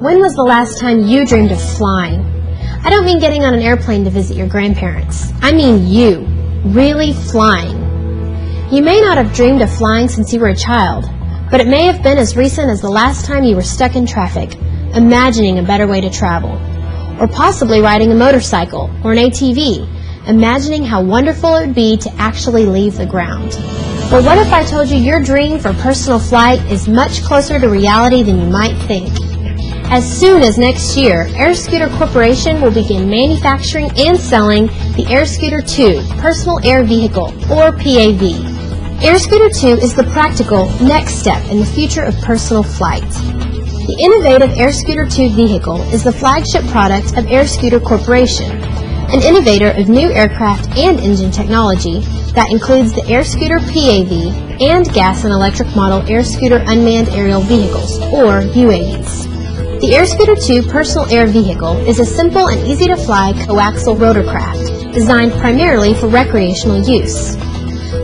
When was the last time you dreamed of flying? I don't mean getting on an airplane to visit your grandparents. I mean you, really flying. You may not have dreamed of flying since you were a child, but it may have been as recent as the last time you were stuck in traffic, imagining a better way to travel. Or possibly riding a motorcycle or an ATV, imagining how wonderful it would be to actually leave the ground. But what if I told you your dream for personal flight is much closer to reality than you might think? As soon as next year, AirScooter Corporation will begin manufacturing and selling the AirScooter II Personal Air Vehicle, or PAV. AirScooter II is the practical next step in the future of personal flight. The innovative AirScooter II vehicle is the flagship product of AirScooter Corporation, an innovator of new aircraft and engine technology that includes the AirScooter PAV and gas and electric model AirScooter Unmanned Aerial Vehicles, or UAVs. The AirScooter II Personal Air Vehicle is a simple and easy-to-fly coaxial rotorcraft designed primarily for recreational use.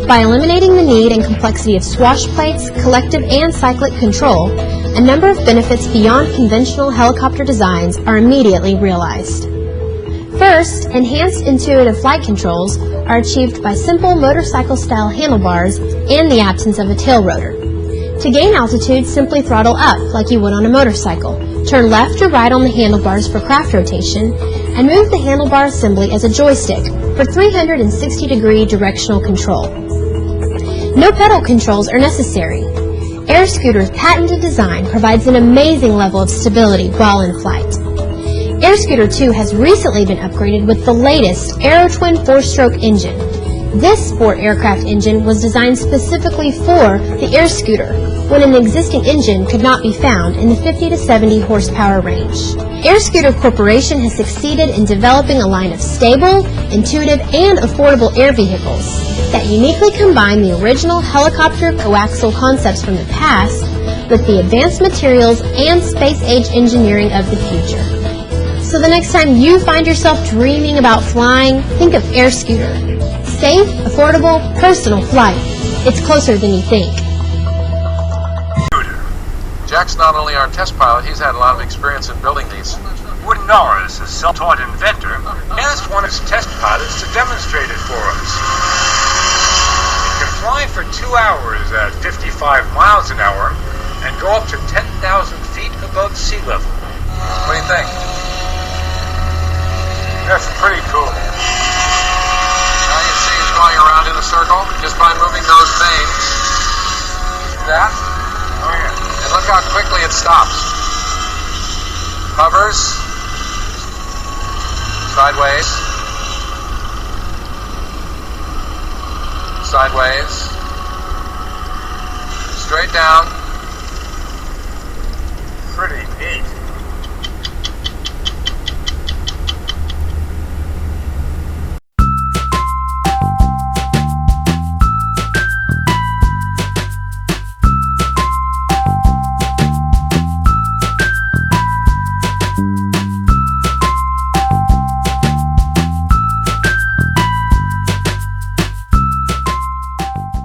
By eliminating the need and complexity of swash plates, collective and cyclic control, a number of benefits beyond conventional helicopter designs are immediately realized. First, enhanced intuitive flight controls are achieved by simple motorcycle-style handlebars and the absence of a tail rotor. To gain altitude, simply throttle up like you would on a motorcycle. Turn left or right on the handlebars for craft rotation, and move the handlebar assembly as a joystick for 360-degree directional control. No pedal controls are necessary. AirScooter's patented design provides an amazing level of stability while in flight. AirScooter II has recently been upgraded with the latest Aerotwin 4-stroke engine. This sport aircraft engine was designed specifically for the AirScooter, when an existing engine could not be found in the 50 to 70 horsepower range. AirScooter Corporation has succeeded in developing a line of stable, intuitive, and affordable air vehicles that uniquely combine the original helicopter coaxial concepts from the past with the advanced materials and space-age engineering of the future. So the next time you find yourself dreaming about flying, think of AirScooter. Safe, affordable, personal flight. It's closer than you think. Jack's not only our test pilot, he's had a lot of experience in building these. Wood Norris, a self-taught inventor, asked one of his test pilots to demonstrate it for us. It can fly for 2 hours at 55 miles an hour and go up to 10,000 feet above sea level. What do you think? That's pretty cool. Now you see it's going around in a circle just by moving those vanes. See that? Oh yeah. And look how quickly it stops. Hovers. Sideways. Sideways. Straight down. Pretty neat.